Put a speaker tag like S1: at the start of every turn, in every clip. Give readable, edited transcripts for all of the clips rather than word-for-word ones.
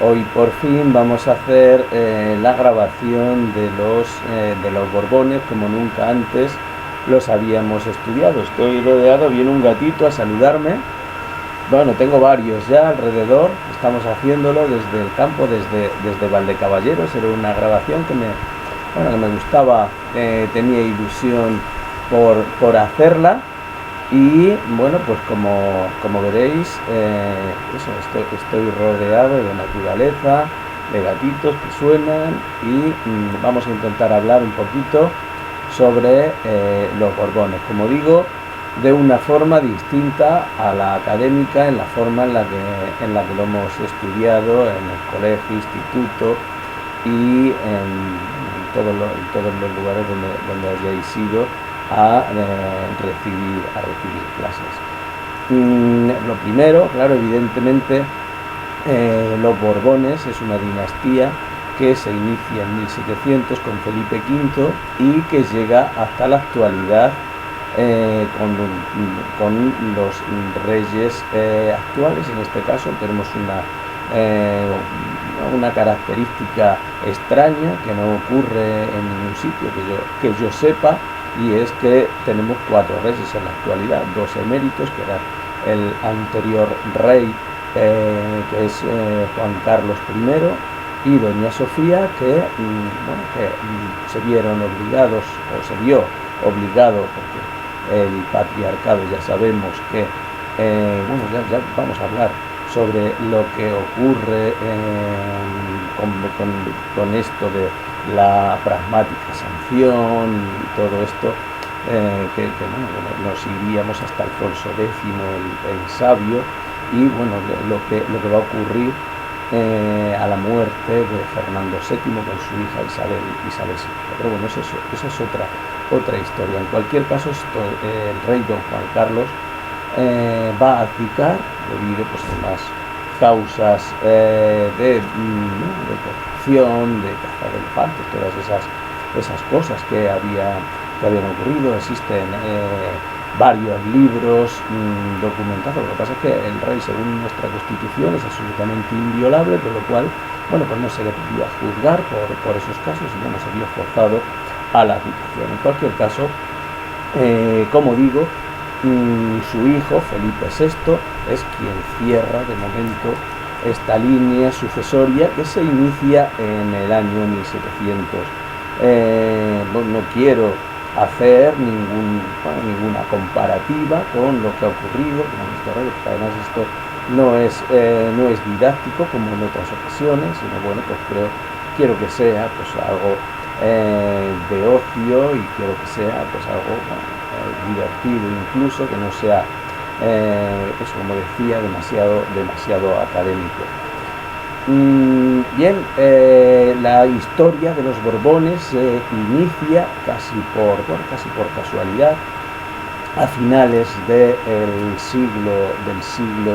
S1: Hoy por fin vamos a hacer la grabación de los Borbones como nunca antes los habíamos estudiado. Estoy rodeado, viene un gatito a saludarme. Bueno, tengo varios ya alrededor. Estamos haciéndolo desde el campo, desde Valdecaballeros. Era una grabación que me gustaba, tenía ilusión por hacerla. Y bueno, pues como veréis, estoy rodeado de naturaleza, de gatitos que suenan y vamos a intentar hablar un poquito sobre los Borbones. Como digo, de una forma distinta a la académica, en la forma en la que lo hemos estudiado en el colegio, instituto y en todos los lugares donde hayáis ido a recibir clases. Lo primero, claro, evidentemente, los Borbones es una dinastía que se inicia en 1700 con Felipe V y que llega hasta la actualidad con los reyes actuales. En este caso tenemos una característica extraña que no ocurre en ningún sitio que yo sepa, y es que tenemos 4 reyes en la actualidad, 2 eméritos, que era el anterior rey, que es Juan Carlos I, y doña Sofía, que se vieron obligados, o se vio obligado, porque el patriarcado, ya sabemos que, ya vamos a hablar sobre lo que ocurre con esto de la pragmática sanción y todo esto, nos iríamos hasta Alfonso X, el sabio, y bueno, lo que va a ocurrir a la muerte de Fernando VII con su hija Isabel II. Pero bueno, esa es otra historia. En cualquier caso, el rey don Juan Carlos va a abdicar debido a las causas de corrupción, de caza de elefantes, todas esas cosas que habían ocurrido. Existen varios libros documentados. Lo que pasa es que el rey, según nuestra Constitución, es absolutamente inviolable, con lo cual, pues no se le podía juzgar por esos casos y no se vio forzado a la abdicación. En cualquier caso, como digo, su hijo, Felipe VI, es quien cierra de momento esta línea sucesoria que se inicia en el año 1700. No quiero hacer ninguna comparativa con lo que ha ocurrido con este rey, porque además esto no es didáctico como en otras ocasiones, sino quiero que sea algo de ocio, y quiero que sea algo divertido, incluso que no sea como decía, demasiado académico. Bien, la historia de los Borbones se inicia casi por casualidad a finales del siglo XVIII,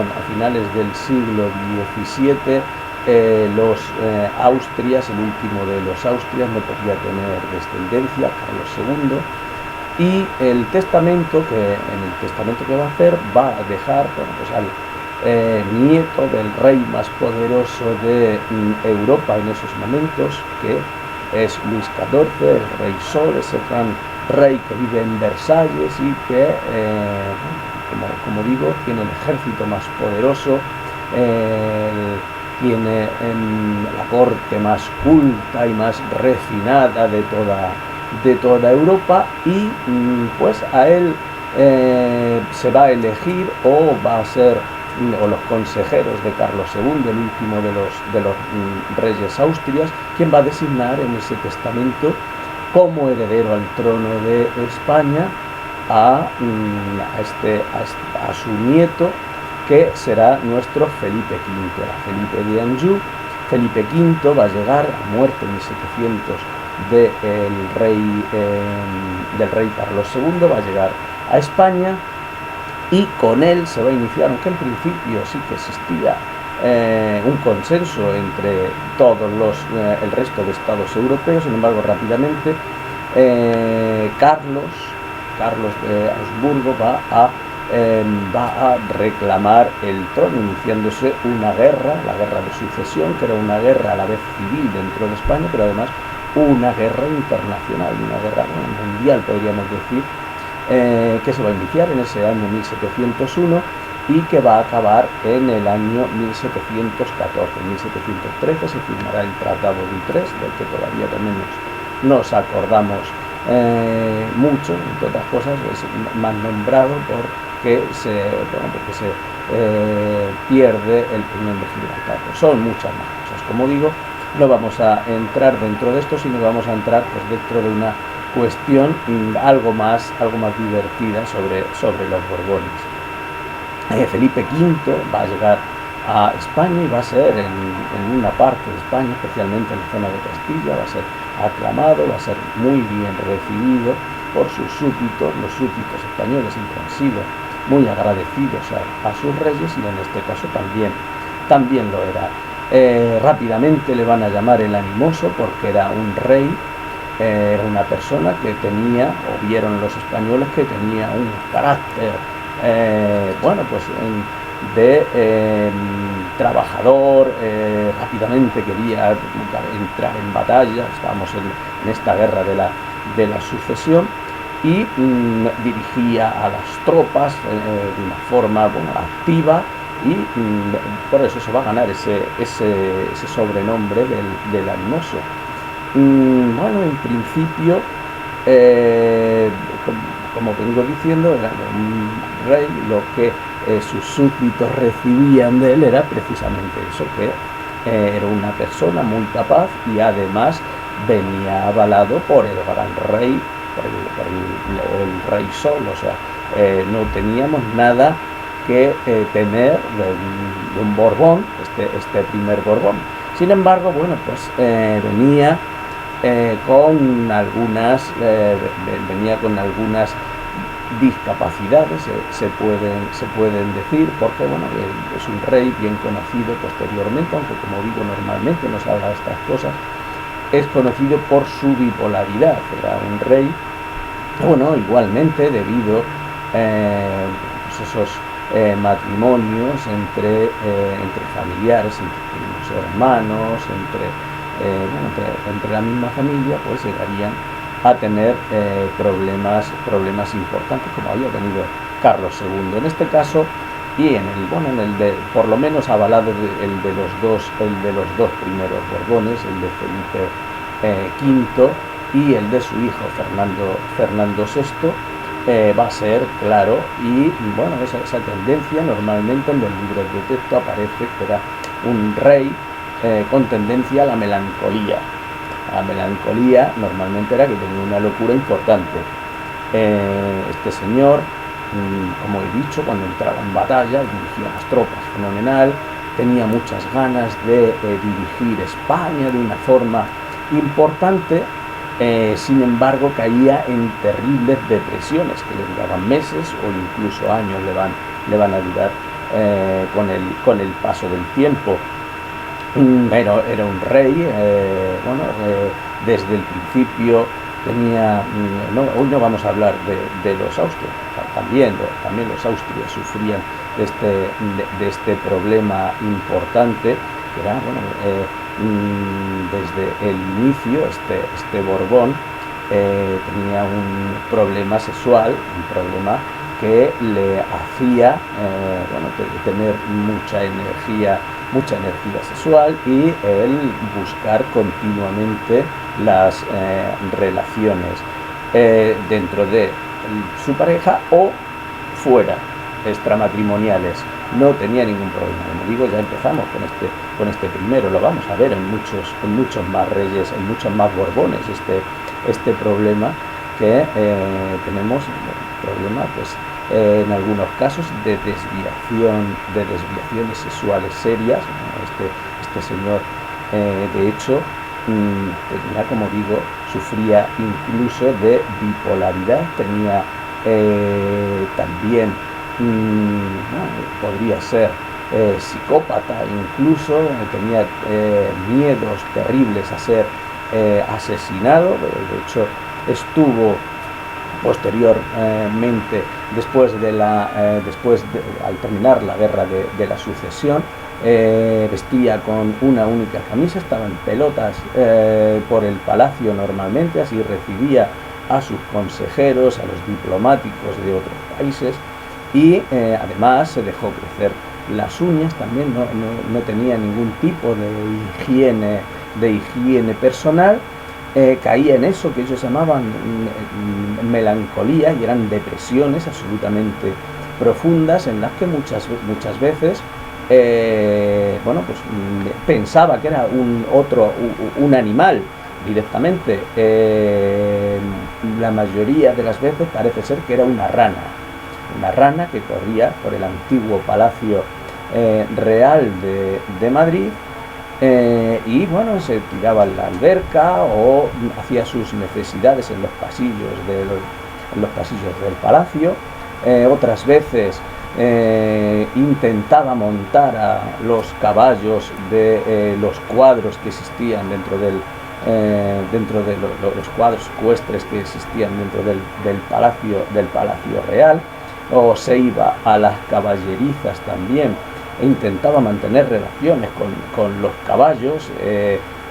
S1: a finales del siglo XVII. Los Austrias, el último de los Austrias, no podía tener descendencia, Carlos II, y en el testamento que va a hacer, va a dejar al nieto del rey más poderoso de Europa en esos momentos, que es Luis XIV, el rey Sol, ese gran rey que vive en Versalles y que, como digo, tiene el ejército más poderoso, tiene la corte más culta y más refinada de toda Europa, y pues a él se va a elegir, o va a ser, o los consejeros de Carlos II, el último de los reyes austrias, quien va a designar en ese testamento como heredero al trono de España a su nieto, que será nuestro Felipe V, era Felipe de Anjou. Felipe V va a llegar, a muerte en 1700 del rey Carlos II, va a llegar a España, y con él se va a iniciar, aunque en principio sí que existía un consenso entre el resto de estados europeos. Sin embargo, rápidamente Carlos de Habsburgo va a va a reclamar el trono, iniciándose una guerra, la guerra de sucesión, que era una guerra a la vez civil dentro de España, pero además una guerra internacional, una guerra mundial, podríamos decir, que se va a iniciar en ese año 1701 y que va a acabar en el año 1714. En 1713 se firmará el Tratado de Utrecht, del que todavía también nos acordamos mucho, entre otras cosas, es más nombrado porque porque se pierde el peñón de Gibraltar. Son muchas más cosas. Como digo, no vamos a entrar dentro de esto, sino que vamos a entrar dentro de una cuestión algo más divertida sobre los Borbones. Felipe V va a llegar a España y va a ser en una parte de España, especialmente en la zona de Castilla, va a ser aclamado, va a ser muy bien recibido por sus súbditos. Los súbditos españoles siempre han sido muy agradecidos a sus reyes, y en este caso también lo era. Rápidamente le van a llamar el Animoso, porque era un rey, era una persona que tenía, o vieron los españoles, que tenía un carácter de trabajador, rápidamente quería entrar en batalla. Estábamos en esta guerra de la sucesión, y dirigía a las tropas de una forma activa, y por eso se va a ganar ese sobrenombre del Animoso. En principio, como vengo diciendo, era un rey. Lo que sus súbditos recibían de él era precisamente eso, que era una persona muy capaz, y además venía avalado por el gran rey, por el rey Sol. O sea, no teníamos nada que temer de un Borbón, este primer Borbón. Sin embargo, venía con algunas discapacidades, se pueden decir, porque es un rey bien conocido posteriormente, aunque, como digo, normalmente no se habla de estas cosas. Es conocido por su bipolaridad. Era un rey, igualmente debido esos matrimonios entre familiares, entre primos hermanos, entre la misma familia, pues llegarían a tener problemas importantes, como había tenido Carlos II en este caso, y en el de, por lo menos avalado, el de los dos primeros Borbones, el de Felipe V y el de su hijo Fernando VI. Va a ser claro, y esa tendencia, normalmente en los libros de texto aparece que era un rey con tendencia a la melancolía. La melancolía normalmente era que tenía una locura importante. Este señor, como he dicho, cuando entraba en batalla, dirigía las tropas fenomenal, tenía muchas ganas de dirigir España de una forma importante. Sin embargo, caía en terribles depresiones que le duraban meses o incluso años, le van a durar con el paso del tiempo. Pero era un rey, desde el principio tenía, hoy no vamos a hablar de los austrias, también los austrias sufrían de este problema importante, que era, desde el inicio, este Borbón tenía un problema sexual, un problema que le hacía tener mucha energía sexual, y el buscar continuamente las relaciones dentro de su pareja o fuera, extramatrimoniales. No tenía ningún problema. Como digo, ya empezamos con este primero, lo vamos a ver en muchos más reyes, en muchos más Borbones, este problema que tenemos, en algunos casos de desviaciones sexuales serias. Este señor, de hecho, tenía, como digo, sufría incluso de bipolaridad, tenía también, podría ser psicópata, incluso tenía miedos terribles a ser asesinado. De hecho, estuvo Posteriormente, al terminar la guerra de la sucesión, vestía con una única camisa, estaba en pelotas por el palacio normalmente, así recibía a sus consejeros, a los diplomáticos de otros países, y además se dejó crecer las uñas, también no tenía ningún tipo de higiene personal. Caía en eso que ellos llamaban melancolía, y eran depresiones absolutamente profundas en las que muchas veces pensaba que era un animal directamente. La mayoría de las veces parece ser que era una rana que corría por el antiguo Palacio Real de Madrid. Y bueno, se tiraba en la alberca o hacía sus necesidades en los pasillos del palacio. Otras veces intentaba montar a los caballos de los cuadros que existían dentro de los cuadros ecuestres que existían dentro del palacio real, o se iba a las caballerizas también e intentaba mantener relaciones con los caballos.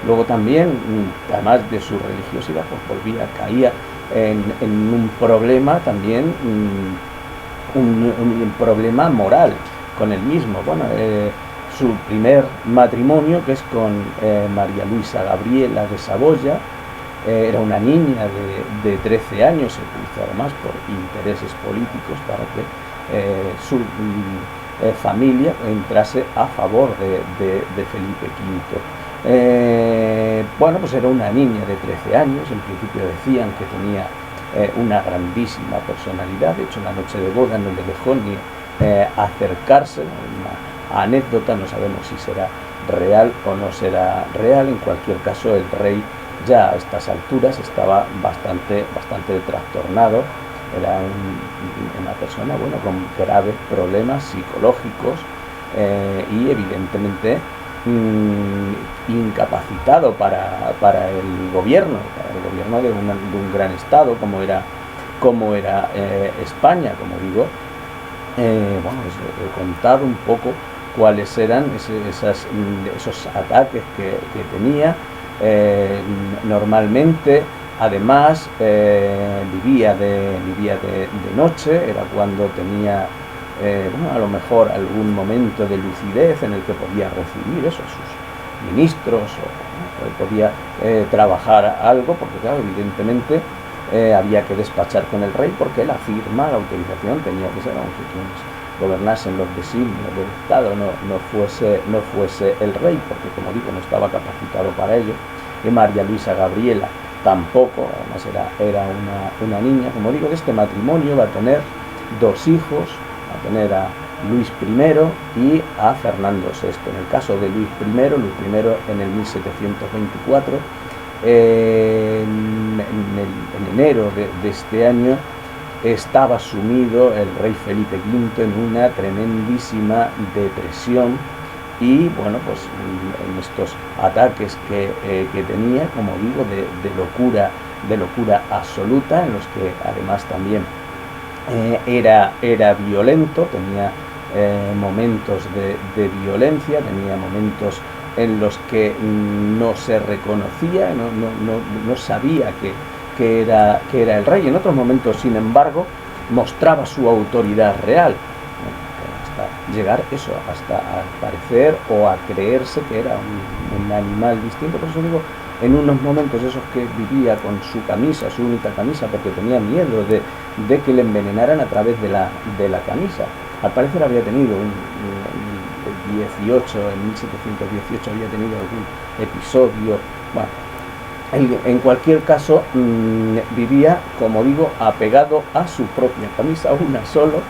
S1: Luego también, además de su religiosidad, pues caía en un problema también, un problema moral con él mismo. Bueno, su primer matrimonio, que es con María Luisa Gabriela de Saboya, era una niña de 13 años, se utilizó además por intereses políticos para que su familia entrase a favor de Felipe V. Bueno, pues era una niña de 13 años, en principio decían que tenía una grandísima personalidad. De hecho, en la noche de boda no le dejó ni acercarse. Una anécdota, no sabemos si será real o no será real. En cualquier caso, el rey ya a estas alturas estaba bastante trastornado. Era una persona, bueno, con graves problemas psicológicos y evidentemente incapacitado para el gobierno de un gran estado como era España, como digo. Bueno, pues he contado un poco cuáles eran esos ataques que tenía. Normalmente, además, vivía de noche. Era cuando tenía a lo mejor algún momento de lucidez en el que podía recibir eso a sus ministros, o podía trabajar algo, porque claro, evidentemente había que despachar con el rey, porque la autorización tenía que ser, aunque quienes gobernasen los designios del Estado no fuese el rey, porque como digo, no estaba capacitado para ello. Y María Luisa Gabriela tampoco, además era una niña. Como digo, de este matrimonio va a tener dos hijos, va a tener a Luis I y a Fernando VI. En el caso de Luis I en el 1724, en enero de este año, estaba sumido el rey Felipe V en una tremendísima depresión, y bueno, pues en estos ataques que tenía, como digo, de locura absoluta, en los que además también era violento, tenía momentos de violencia, tenía momentos en los que no se reconocía, no sabía que era el rey. En otros momentos, sin embargo, mostraba su autoridad real, hasta llegar hasta parecer o a creerse que era un animal distinto. Por eso digo, en unos momentos esos que vivía con su camisa, su única camisa, porque tenía miedo de que le envenenaran a través de la camisa. Al parecer había tenido en 1718 había tenido algún episodio. Bueno, en cualquier caso, vivía, como digo, apegado a su propia camisa, una solo,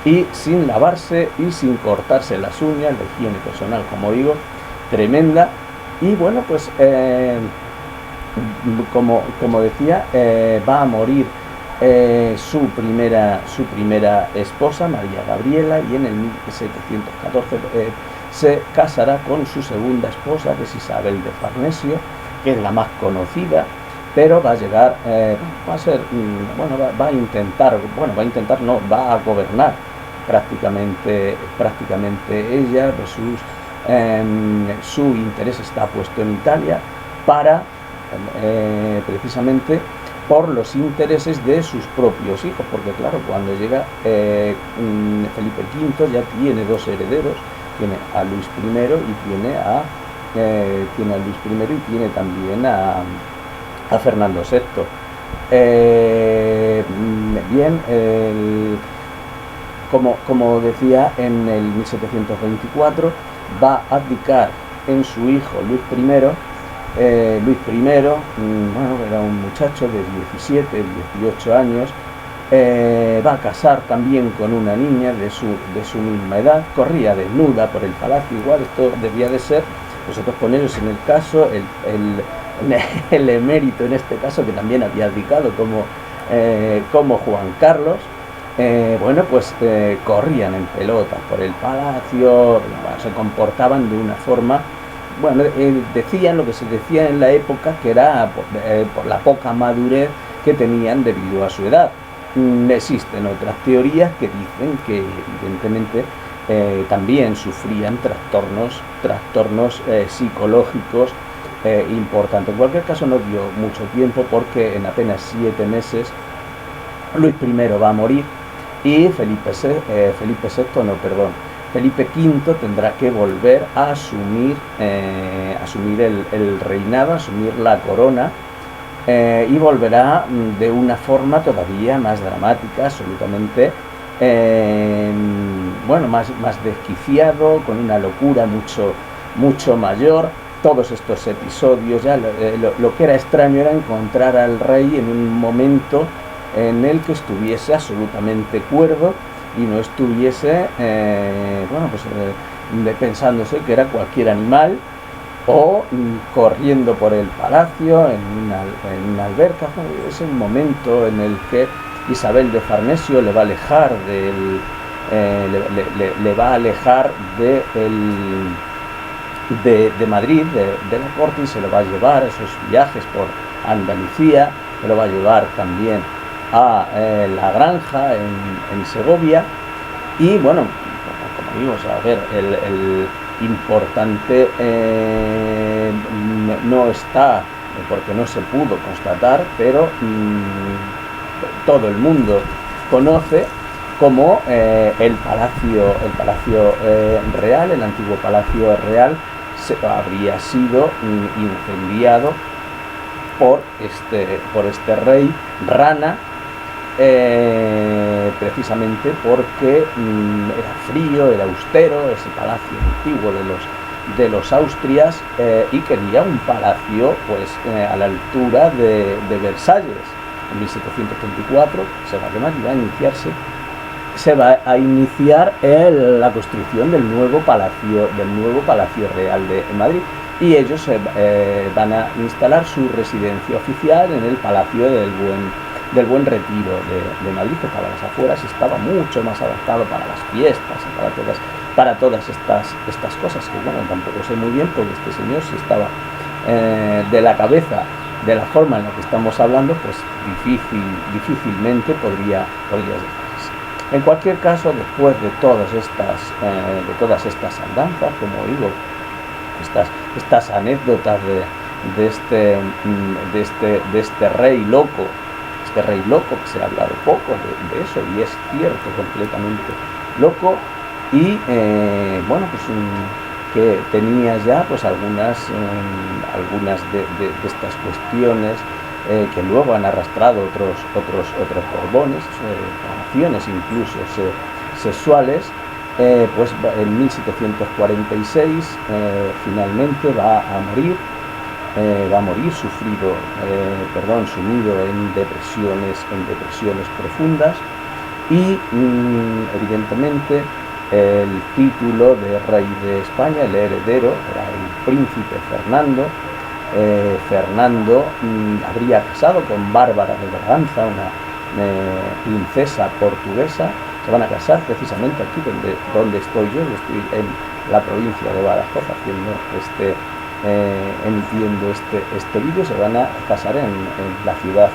S1: y sin lavarse y sin cortarse las uñas. La higiene personal, como digo, tremenda. Y bueno, pues como decía, va a morir su primera esposa, María Gabriela, y en el 1714 se casará con su segunda esposa, que es Isabel de Farnesio, que es la más conocida. pero va a llegar, va a ser, bueno, va a intentar, bueno, va a intentar, no, va a gobernar prácticamente ella, pues su interés está puesto en Italia para, precisamente, por los intereses de sus propios hijos, porque claro, cuando llega Felipe V ya tiene dos herederos, tiene a Luis I y tiene a Luis I y tiene también a Fernando VI. Bien, como decía, en el 1724 va a abdicar en su hijo Luis I. Luis I, bueno, era un muchacho de 17, 18 años, va a casar también con una niña de su misma edad, corría desnuda por el palacio, igual esto debía de ser, vosotros poneros en el caso, el emérito en este caso, que también había abdicado como Juan Carlos, bueno, pues corrían en pelotas por el palacio, bueno, se comportaban de una forma, bueno, decían lo que se decía en la época, que era por la poca madurez que tenían debido a su edad. Existen otras teorías que dicen que evidentemente también sufrían trastornos psicológicos importantes. En cualquier caso no dio mucho tiempo, porque en apenas 7 meses Luis I va a morir y Felipe V tendrá que volver a asumir el reinado, asumir la corona, y volverá de una forma todavía más dramática, absolutamente, bueno, más desquiciado, con una locura mucho mayor. Todos estos episodios, ya lo que era extraño era encontrar al rey en un momento en el que estuviese absolutamente cuerdo y no estuviese, bueno, pues pensándose que era cualquier animal, o corriendo por el palacio en una alberca. Es el momento en el que Isabel de Farnesio le va a alejar de Madrid, de la corte, y se lo va a llevar a esos viajes por Andalucía, se lo va a llevar también a la granja en Segovia. Y bueno, como digo, a ver, el importante no está, porque no se pudo constatar, pero todo el mundo conoce como el Palacio Real, el antiguo Palacio Real, habría sido incendiado por este rey rana, precisamente porque era frío, era austero, ese palacio antiguo de los Austrias, y quería un palacio pues a la altura de Versalles. En 1734 se va a iniciar la construcción del nuevo Palacio Real de Madrid, y ellos van a instalar su residencia oficial en el Palacio del Buen Retiro de Madrid, que para las afueras estaba mucho más adaptado para las fiestas y para todas estas cosas, que bueno, tampoco sé muy bien, porque este señor, si estaba de la cabeza de la forma en la que estamos hablando, pues difícilmente podría llegarse. En cualquier caso, después de todas estas andanzas, como digo, estas anécdotas de este rey loco, que se ha hablado poco de eso, y es cierto, completamente loco, y bueno, pues que tenía ya pues algunas de estas cuestiones que luego han arrastrado otros Borbones, relaciones incluso sexuales. Pues en 1746 finalmente va a morir sumido en depresiones profundas, y evidentemente el título de rey de España, el heredero, era el príncipe Fernando. Fernando habría casado con Bárbara de Braganza, una princesa portuguesa. Se van a casar precisamente aquí donde estoy yo. Estoy en la provincia de Badajoz haciendo emitiendo este vídeo, se van a casar en la ciudad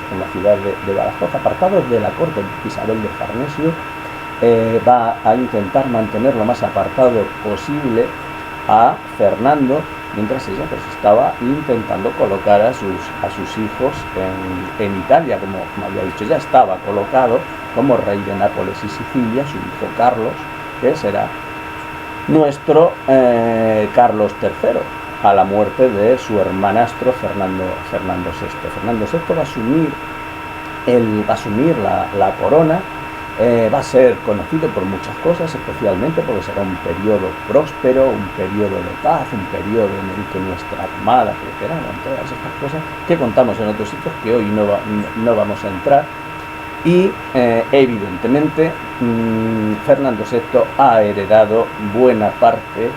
S1: de Badajoz, apartados de la corte. Isabel de Farnesio va a intentar mantener lo más apartado posible a Fernando, mientras ella pues estaba intentando colocar a sus hijos en Italia. Como había dicho, ya estaba colocado como rey de Nápoles y Sicilia su hijo Carlos, que será nuestro Carlos III, a la muerte de su hermanastro Fernando VI. Fernando VI va a asumir la corona. Va a ser conocido por muchas cosas, especialmente porque será un periodo próspero, un periodo de paz, un periodo en el que nuestra armada crecerá, en todas estas cosas que contamos en otros sitios, que hoy no vamos a entrar. Y evidentemente Fernando VI ha heredado buena parte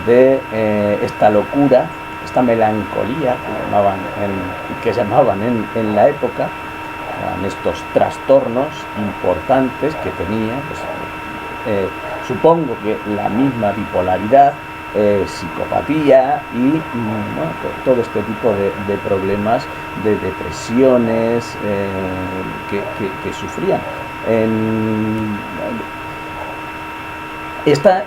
S1: de esta locura, esta melancolía que llamaban en la época, en estos trastornos importantes que tenía, pues, supongo que la misma bipolaridad, psicopatía y bueno, todo este tipo de problemas, de depresiones que sufrían. Está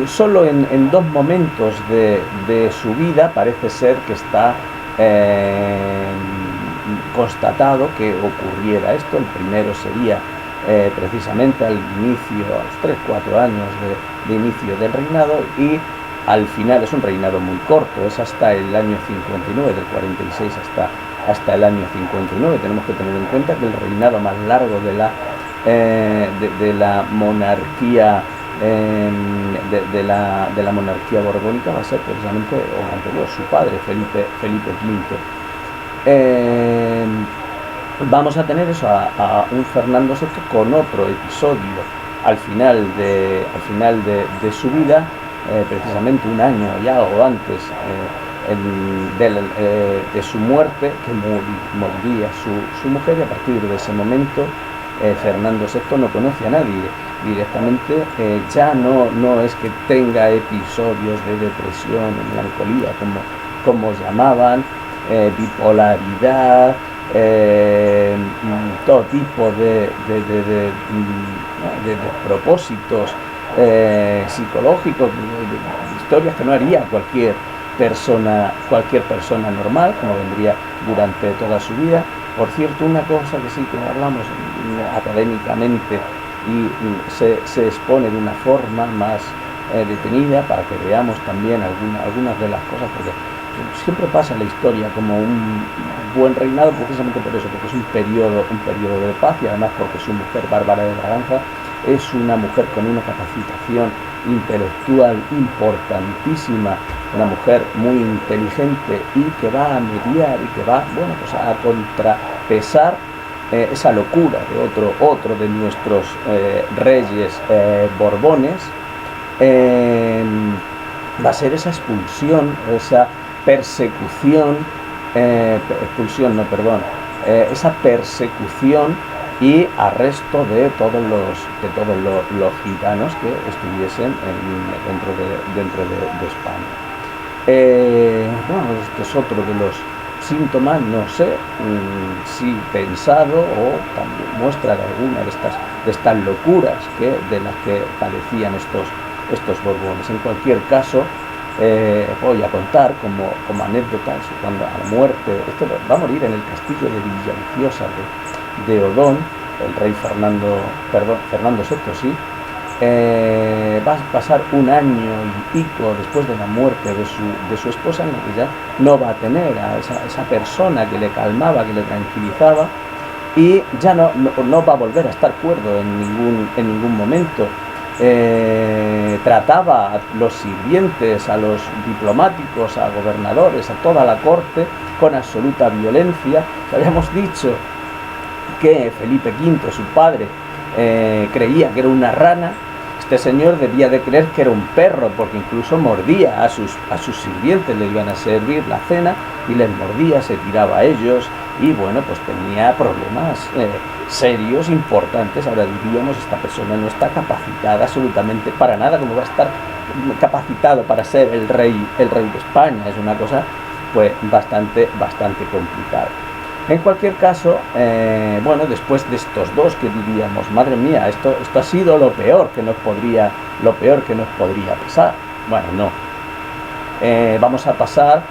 S1: solo en dos momentos de su vida parece ser que está constatado que ocurriera esto. El primero sería precisamente al inicio, a los 3-4 años de inicio del reinado, y al final es un reinado muy corto, es hasta el año 59, del 46 hasta el año 59. Tenemos que tener en cuenta que el reinado más largo de la monarquía de la monarquía borbónica va a ser precisamente o anterior, su padre Felipe V. Vamos a tener eso, a un Fernando VI con otro episodio al final de su vida, precisamente un año y algo antes de su muerte, que moriría su mujer, y a partir de ese momento Fernando VI no conoce a nadie directamente. Ya no es que tenga episodios de depresión o melancolía como llamaban, bipolaridad, todo tipo de propósitos psicológicos, de historias que no haría cualquier persona normal, como vendría durante toda su vida. Por cierto, una cosa que sí que hablamos académicamente y se expone de una forma más detenida, para que veamos también algunas de las cosas, porque siempre pasa en la historia como un buen reinado precisamente por eso, porque es un periodo de paz, y además porque su mujer, Bárbara de Braganza, es una mujer con una capacitación intelectual importantísima, una mujer muy inteligente, y que va a mediar y que va, bueno, pues a contrapesar esa locura de otro de nuestros reyes borbones. Va a ser esa expulsión, esa persecución, esa persecución y arresto de todos los gitanos que estuviesen dentro de España. Bueno, este es otro de los síntomas, no sé si pensado o también muestra de alguna de estas locuras de las que padecían estos borbones. En cualquier caso, voy a contar como anécdota, cuando a la muerte, esto va a morir en el castillo de Villaviciosa de Odón, el rey Fernando VI, sí. Va a pasar un año y pico después de la muerte de su esposa, en la que ya no va a tener a esa persona que le calmaba, que le tranquilizaba, y ya no va a volver a estar cuerdo en ningún momento. Trataba a los sirvientes, a los diplomáticos, a gobernadores, a toda la corte con absoluta violencia. Habíamos dicho que Felipe V, su padre, creía que era una rana. Este señor debía de creer que era un perro, porque incluso mordía a sus sirvientes, le iban a servir la cena y les mordía, se tiraba a ellos, y bueno, pues tenía problemas serios, importantes. Ahora diríamos, esta persona no está capacitada absolutamente para nada, como va a estar capacitado para ser el rey de España. Es una cosa pues bastante complicada. En cualquier caso, bueno, después de estos dos, que diríamos, madre mía, esto ha sido lo peor que nos podría pasar. Bueno, no. Vamos a pasar,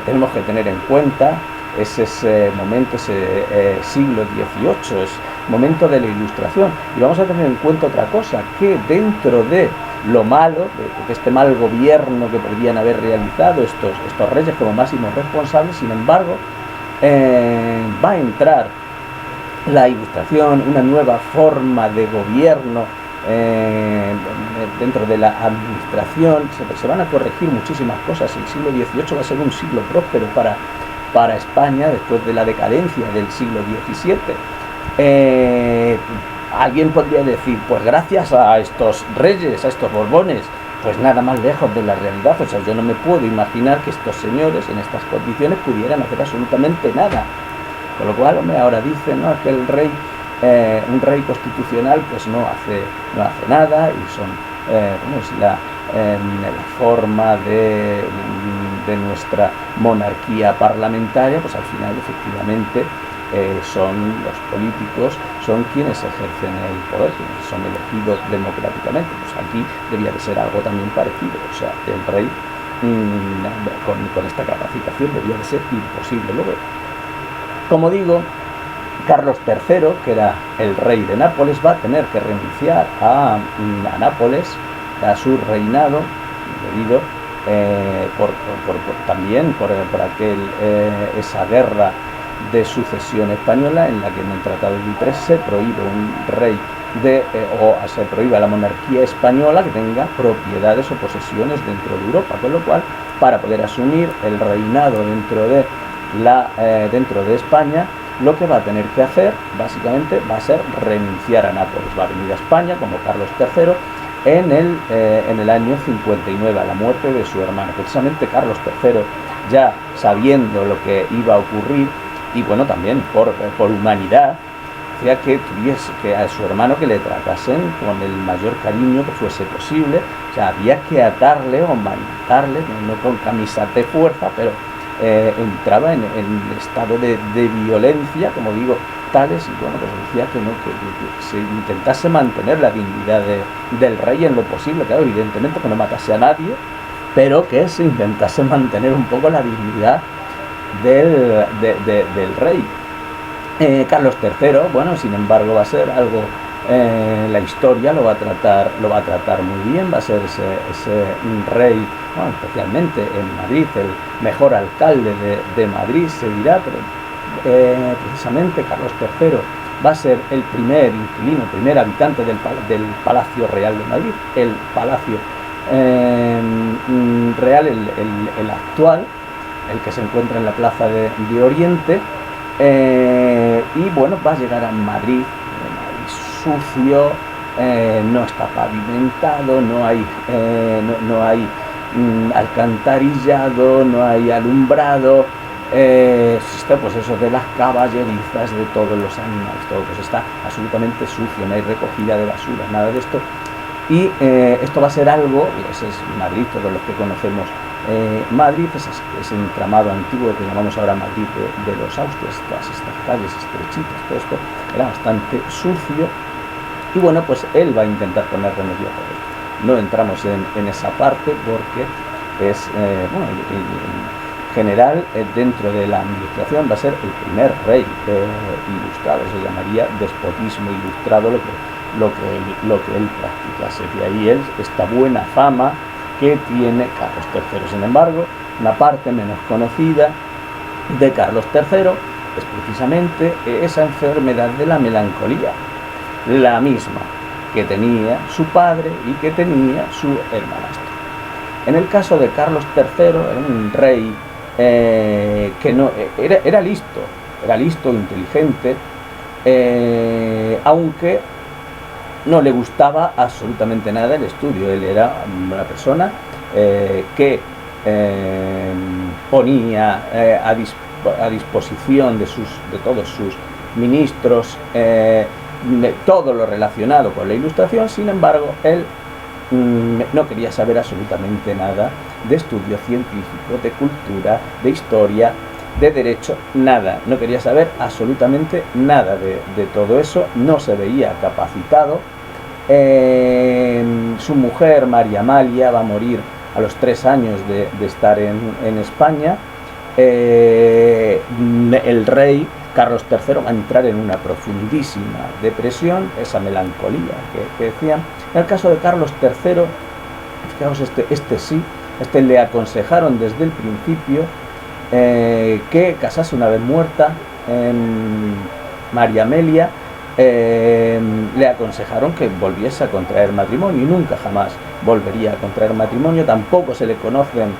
S1: tenemos que tener en cuenta ese momento, ese siglo XVIII, es momento de la Ilustración. Y vamos a tener en cuenta otra cosa, que dentro de lo malo, de este mal gobierno que podrían haber realizado estos reyes como máximos responsables, sin embargo, va a entrar la Ilustración, una nueva forma de gobierno dentro de la administración. Se van a corregir muchísimas cosas. El siglo XVIII va a ser un siglo próspero para España después de la decadencia del siglo XVII. Alguien podría decir, pues gracias a estos reyes, a estos Borbones, pues nada más lejos de la realidad. O sea, yo no me puedo imaginar que estos señores en estas condiciones pudieran hacer absolutamente nada. Con lo cual, hombre, ahora dicen, no, es que el rey, un rey constitucional, pues no hace nada, y son, bueno, es la forma de nuestra monarquía parlamentaria. Pues al final, efectivamente, son los políticos, son quienes ejercen el poder, quienes son elegidos democráticamente. Pues aquí debía de ser algo también parecido. O sea, el rey con esta capacitación debía de ser imposible. Luego, como digo, Carlos III, que era el rey de Nápoles, va a tener que renunciar a Nápoles, a su reinado, debido también por esa guerra de sucesión española, en la que en el Tratado de Utrecht se prohíbe se prohíbe a la monarquía española que tenga propiedades o posesiones dentro de Europa, con lo cual, para poder asumir el reinado dentro de España, lo que va a tener que hacer básicamente va a ser renunciar a Nápoles. Va a venir a España como Carlos III en el año 59, a la muerte de su hermano. Precisamente Carlos III, ya sabiendo lo que iba a ocurrir, y bueno, también por humanidad, hacía que a su hermano que le tratasen con el mayor cariño que fuese posible. O sea, había que atarle o maniatarle, no con camisas de fuerza, pero entraba en el estado de violencia, como digo, tales, y bueno, pues decía que se intentase mantener la dignidad del rey en lo posible. Claro, evidentemente que no matase a nadie, pero que se intentase mantener un poco la dignidad del rey. Carlos III, bueno, sin embargo, va a ser algo, la historia lo va a tratar muy bien. Va a ser ese rey, bueno, especialmente en Madrid, el mejor alcalde de Madrid, se dirá, pero precisamente Carlos III va a ser el primer inquilino, el primer habitante del Palacio Real de Madrid, el Palacio Real, el actual, el que se encuentra en la Plaza de Oriente. Y bueno, va a llegar a Madrid sucio, no está pavimentado, no hay alcantarillado, no hay alumbrado, está pues eso de las caballerizas, de todos los animales, todo pues está absolutamente sucio, no hay recogida de basura, nada de esto. Y esto va a ser algo, ese es Madrid, todos los que conocemos Madrid, ese entramado antiguo que llamamos ahora Madrid de los Austrias, todas estas calles estrechitas, todo esto era bastante sucio. Y bueno, pues él va a intentar poner remedio a todo esto. No entramos en esa parte porque es, bueno, en general, dentro de la administración va a ser el primer rey ilustrado. Se llamaría despotismo ilustrado lo que él practicase. De ahí esta buena fama que tiene Carlos III. Sin embargo, una parte menos conocida de Carlos III es precisamente esa enfermedad de la melancolía, la misma que tenía su padre y que tenía su hermanastro. En el caso de Carlos III, era un rey que no era listo, inteligente, aunque no le gustaba absolutamente nada el estudio. Él era una persona que ponía a disposición de todos sus ministros, todo lo relacionado con la Ilustración. Sin embargo, él no quería saber absolutamente nada de estudio científico, de cultura, de historia, de derecho, nada. No quería saber absolutamente nada de todo eso, no se veía capacitado. Su mujer, María Amalia, va a morir a los 3 años de estar en España. El rey Carlos III va a entrar en una profundísima depresión, esa melancolía que decían. En el caso de Carlos III, fijaos, este le aconsejaron desde el principio que casase una vez muerta María Amelia. Le aconsejaron que volviese a contraer matrimonio y nunca jamás volvería a contraer matrimonio. Tampoco se le conocen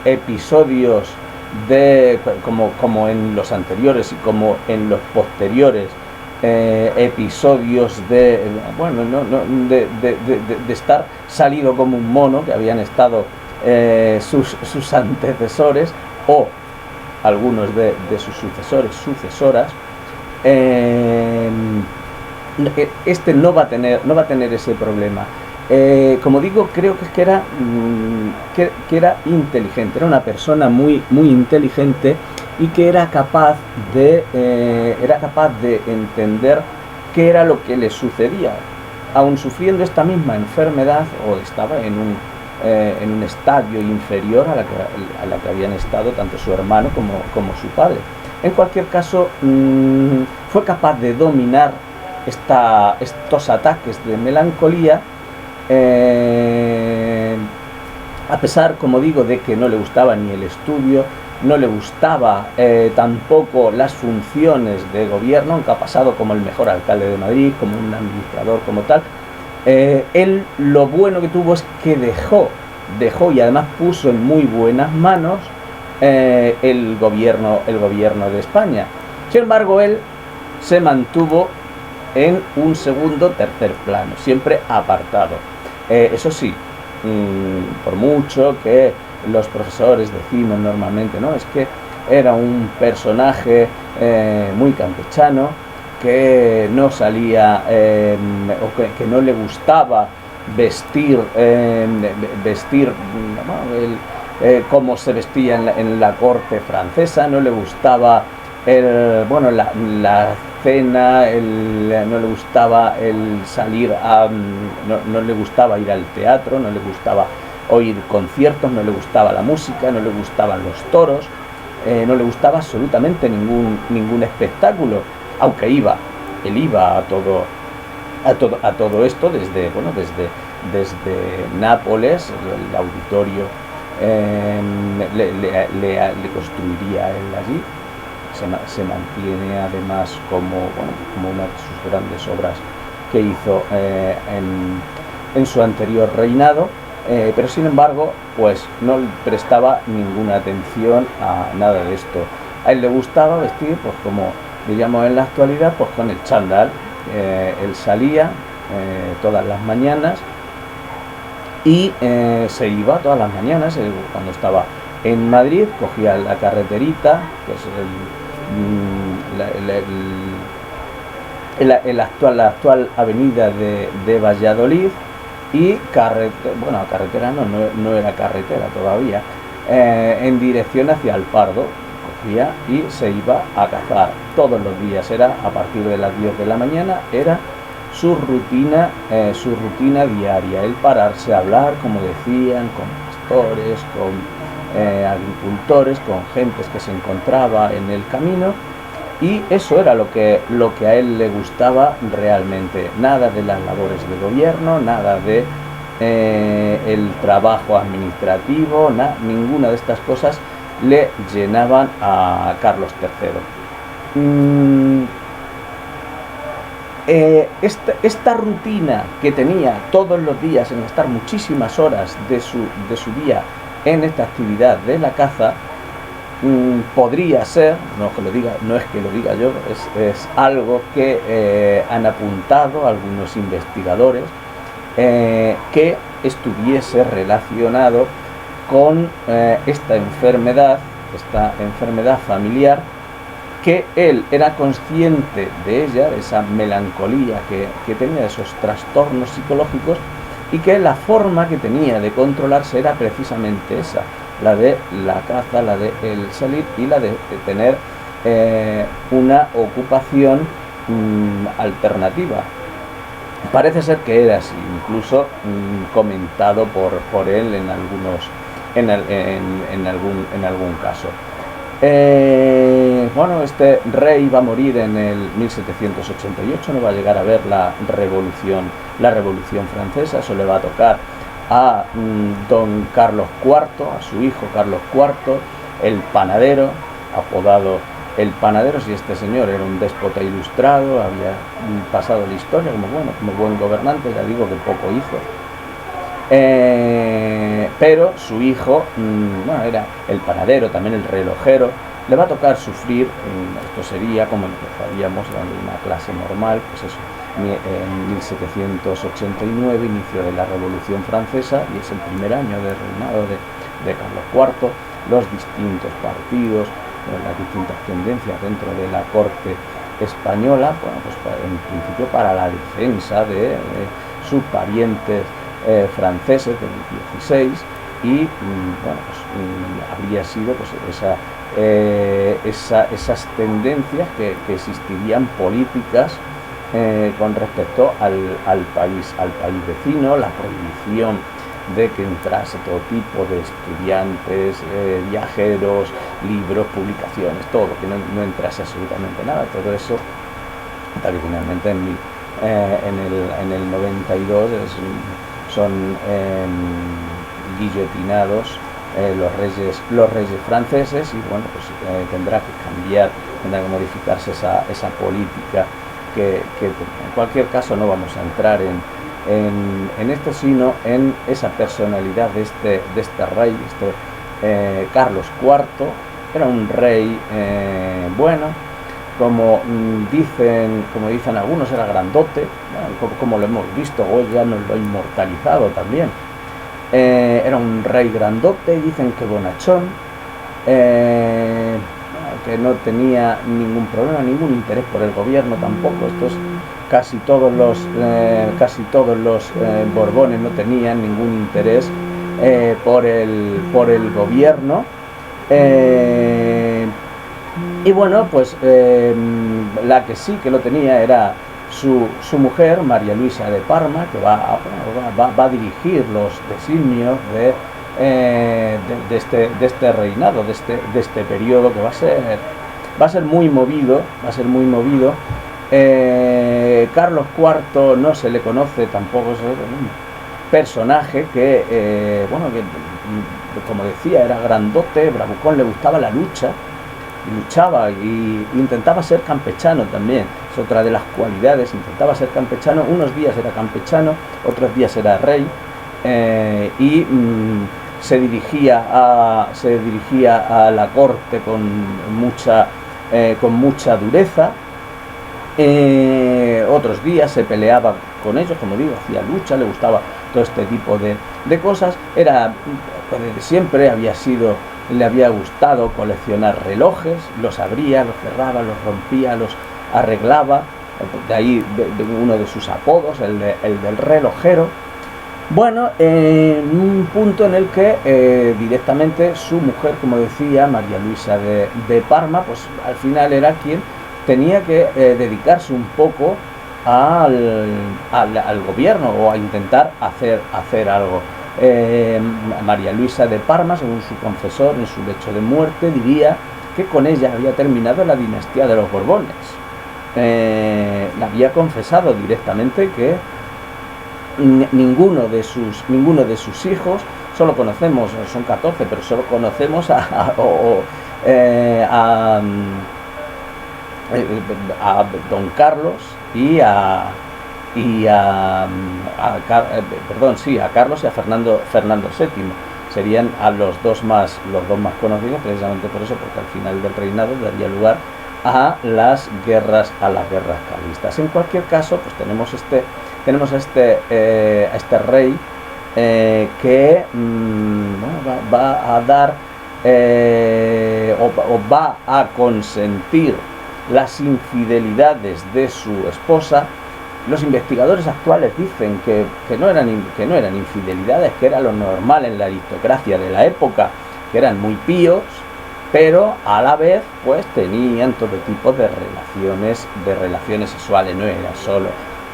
S1: episodios como en los anteriores y como en los posteriores, episodios de estar salido como un mono, que habían estado sus antecesores o algunos de sus sucesoras. Este no va a tener ese problema. Como digo, creo que era inteligente, era una persona muy inteligente y que era capaz de entender qué era lo que le sucedía, aun sufriendo esta misma enfermedad, o estaba en un estadio inferior a la que habían estado tanto su hermano como su padre. En cualquier caso, fue capaz de dominar estos ataques de melancolía, a pesar, como digo, de que no le gustaba ni el estudio, no le gustaba tampoco las funciones de gobierno, aunque ha pasado como el mejor alcalde de Madrid, como un administrador, como tal. Él lo bueno que tuvo es que dejó y además puso en muy buenas manos el gobierno de España. Sin embargo, él se mantuvo en un segundo, tercer plano, siempre apartado. Eso sí, por mucho que los profesores decimos normalmente, ¿no? Es que era un personaje muy campechano, que no salía, o que no le gustaba vestir, como se vestía en la corte francesa, no le gustaba la cena, no le gustaba el salir no le gustaba ir al teatro, no le gustaba oír conciertos, no le gustaba la música, no le gustaban los toros, no le gustaba absolutamente ningún espectáculo, aunque él iba a todo esto desde Nápoles. El auditorio le construiría él allí. Se mantiene además como una de sus grandes obras que hizo en su anterior reinado, pero sin embargo pues no prestaba ninguna atención a nada de esto. A él le gustaba vestir, pues como diríamos en la actualidad, pues con el chándal. Él salía todas las mañanas y se iba todas las mañanas. Cuando estaba en Madrid cogía la carreterita, que es la actual avenida de Valladolid, y carretera no era carretera todavía, en dirección hacia el Pardo. Cogía y se iba a cazar todos los días. Era a partir de las 10 de la mañana, era su rutina diaria. El pararse a hablar, como decían, con pastores, con agricultores, con gentes que se encontraba en el camino, y eso era lo que a él le gustaba realmente. Nada de las labores de gobierno, nada de el trabajo administrativo, ninguna de estas cosas le llenaban a Carlos III. Esta rutina que tenía todos los días, en estar muchísimas horas de su día en esta actividad de la caza, podría ser, no es que lo diga yo, es algo que han apuntado algunos investigadores, que estuviese relacionado con esta enfermedad esta enfermedad familiar, que él era consciente de ella, de esa melancolía que tenía, esos trastornos psicológicos, y que la forma que tenía de controlarse era precisamente esa, la de la caza, la de el salir y la de tener una ocupación alternativa. Parece ser que era así, incluso comentado por él en algún caso. Bueno, este rey va a morir en el 1788, no va a llegar a ver la revolución francesa. Eso le va a tocar a don Carlos IV, a su hijo Carlos IV, el panadero, apodado el panadero. Si este señor era un déspota ilustrado, había pasado la historia como buen gobernante, ya digo que poco hizo. Pero su hijo, bueno, era el panadero, también el relojero. Le va a tocar sufrir, esto sería como empezaríamos dando una clase normal, pues eso, en 1789, inicio de la Revolución Francesa, y es el primer año de reinado de Carlos IV. Los distintos partidos, las distintas tendencias dentro de la corte española, bueno, pues en principio para la defensa de sus parientes franceses del 16, y bueno, pues habría sido pues esas tendencias que existirían políticas con respecto al país vecino, la prohibición de que entrase todo tipo de estudiantes, viajeros, libros, publicaciones, todo, que no entrase absolutamente nada. Todo eso, hasta que finalmente en el 92 son guillotinados los reyes franceses, y bueno, pues tendrá que cambiar, tendrá que modificarse esa política que en cualquier caso no vamos a entrar en esto, sino en esa personalidad de este rey. Carlos IV era un rey bueno, como dicen algunos, era grandote, bueno, como lo hemos visto, Goya nos lo ha inmortalizado también. Era un rey grandote, dicen que bonachón, que no tenía ningún problema, ningún interés por el gobierno tampoco. Casi todos los Borbones no tenían ningún interés por el gobierno. Y bueno, pues la que sí que lo tenía era su mujer, María Luisa de Parma, que va a dirigir los designios de este reinado, de este periodo, que va a ser muy movido. Carlos IV no se le conoce tampoco, es un personaje que como decía, era grandote, bravucón, le gustaba la lucha, luchaba y intentaba ser campechano también. Es otra de las cualidades, intentaba ser campechano. Unos días era campechano, otros días era rey, y se dirigía a la corte con mucha dureza. Otros días se peleaba con ellos, como digo, hacía lucha, le gustaba todo este tipo de cosas. Era, desde siempre le había gustado coleccionar relojes, los abría, los cerraba, los rompía, los arreglaba. De ahí uno de sus apodos, el del relojero. Bueno, en un punto en el que directamente su mujer, como decía, María Luisa de Parma, pues al final era quien tenía que dedicarse un poco al gobierno, o a intentar hacer algo. María Luisa de Parma, según su confesor en su lecho de muerte, diría que con ella había terminado la dinastía de los Borbones. Le había confesado directamente que ninguno de sus hijos, solo conocemos, son 14, pero solo conocemos a don Carlos y a Carlos y a Fernando VII. Serían a los dos más conocidos, precisamente por eso, porque al final del reinado daría lugar a las guerras carlistas. En cualquier caso, pues tenemos a este rey que va a dar o va a consentir las infidelidades de su esposa. Los investigadores actuales dicen que no eran infidelidades, que era lo normal en la aristocracia de la época, que eran muy píos, pero a la vez pues tenían todo tipo de relaciones sexuales. No era solo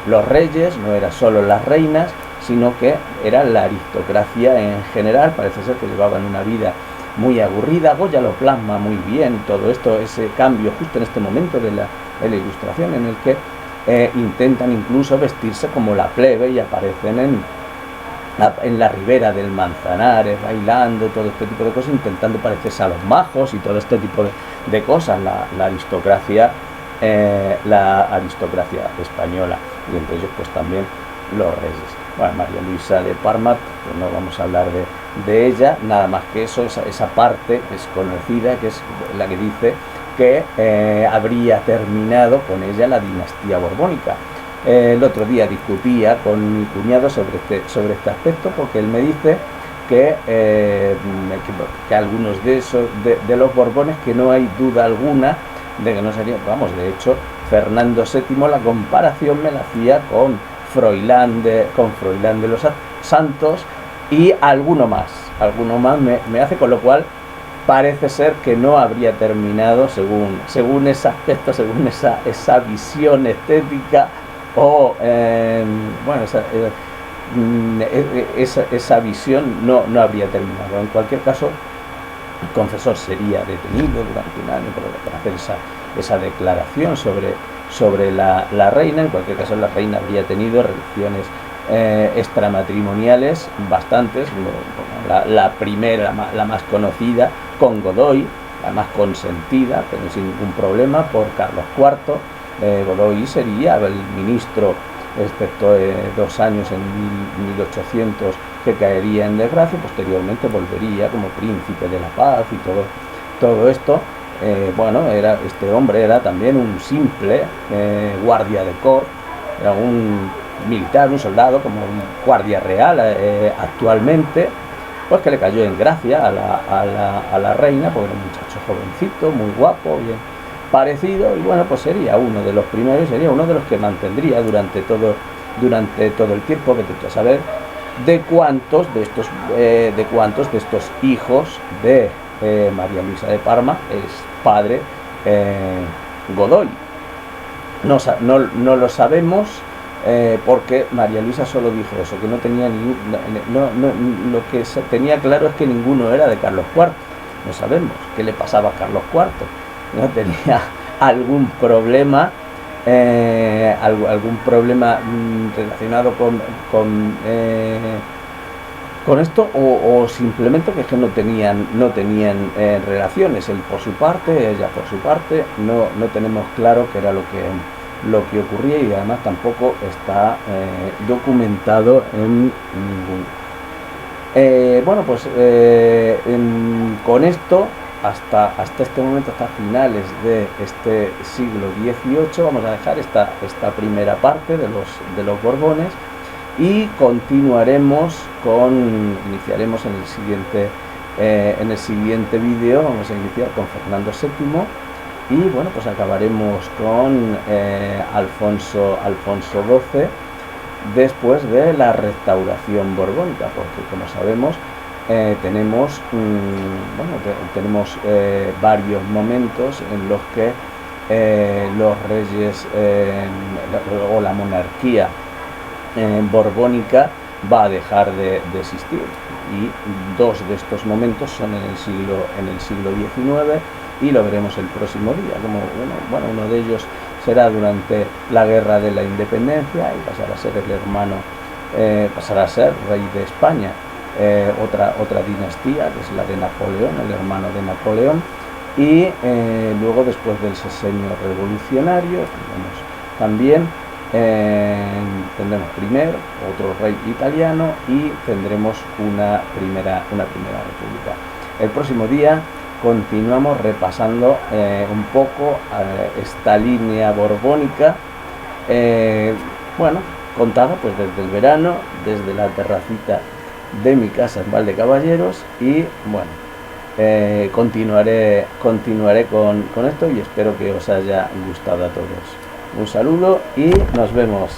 S1: los reyes, no era solo las reinas, sino que era la aristocracia en general. Parece ser que llevaban una vida muy aburrida. Goya lo plasma muy bien todo esto, ese cambio justo en este momento de la Ilustración, en el que intentan incluso vestirse como la plebe y aparecen en la ribera del Manzanares bailando, todo este tipo de cosas, intentando parecerse a los majos y todo este tipo de cosas, la aristocracia española, y entre ellos pues también los reyes. Bueno, María Luisa de Parma, pues no vamos a hablar de ella, nada más que eso, esa parte es conocida, que es la que dice que habría terminado con ella la dinastía borbónica. El otro día discutía con mi cuñado sobre este aspecto, porque él me dice que algunos de los Borbones, que no hay duda alguna de que no sería, vamos, de hecho Fernando VII, la comparación me la hacía con Froilán de los Santos y alguno más me hace, con lo cual parece ser que no habría terminado, según ese aspecto, según esa visión estética, o bueno, esa visión no habría terminado. En cualquier caso, el confesor sería detenido durante un año por hacer esa declaración sobre la reina. En cualquier caso, la reina habría tenido relaciones extramatrimoniales bastantes. La primera, la más conocida, con Godoy, la más consentida, pero sin ningún problema, por Carlos IV. Godoy sería el ministro, excepto 2 años en 1800, que caería en desgracia. Posteriormente volvería como príncipe de la paz y todo esto. Bueno, este hombre era también un simple guardia de corps, era un militar, un soldado, como un guardia real actualmente, pues que le cayó en gracia a la reina, porque era un muchacho jovencito, muy guapo, bien parecido, y bueno, pues sería uno de los primeros, sería uno de los que mantendría durante todo el tiempo. Que te saber de cuántos de estos hijos de María Luisa de Parma es padre Godoy. No lo sabemos, porque María Luisa solo dijo eso, que no tenía lo que se tenía claro es que ninguno era de Carlos IV. No sabemos qué le pasaba a Carlos IV. No tenía algún problema relacionado con esto, o simplemente que no tenían relaciones. Él por su parte, ella por su parte. No tenemos claro qué era lo que ocurría, y además tampoco está documentado en ningún. Bueno, pues con esto, hasta este momento, hasta finales de este siglo XVIII, vamos a dejar esta primera parte de los Borbones, y iniciaremos en el siguiente vídeo. Vamos a iniciar con Fernando VII, y bueno, pues acabaremos con Alfonso XII, después de la restauración borbónica, porque, como sabemos, tenemos varios momentos en los que los reyes o la monarquía borbónica va a dejar de existir, y 2 de estos momentos son en el siglo XIX, y lo veremos el próximo día. Como uno de ellos será durante la Guerra de la Independencia, y pasará a ser el hermano, pasará a ser rey de España. Otra dinastía, que es la de Napoleón, el hermano de Napoleón, y luego, después del sexenio revolucionario, también tendremos primero otro rey italiano, y tendremos una primera república. El próximo día continuamos repasando un poco esta línea borbónica, contada pues desde el verano, desde la terracita de mi casa en Valdecaballeros, y bueno, continuaré con esto y espero que os haya gustado a todos. Un saludo y nos vemos.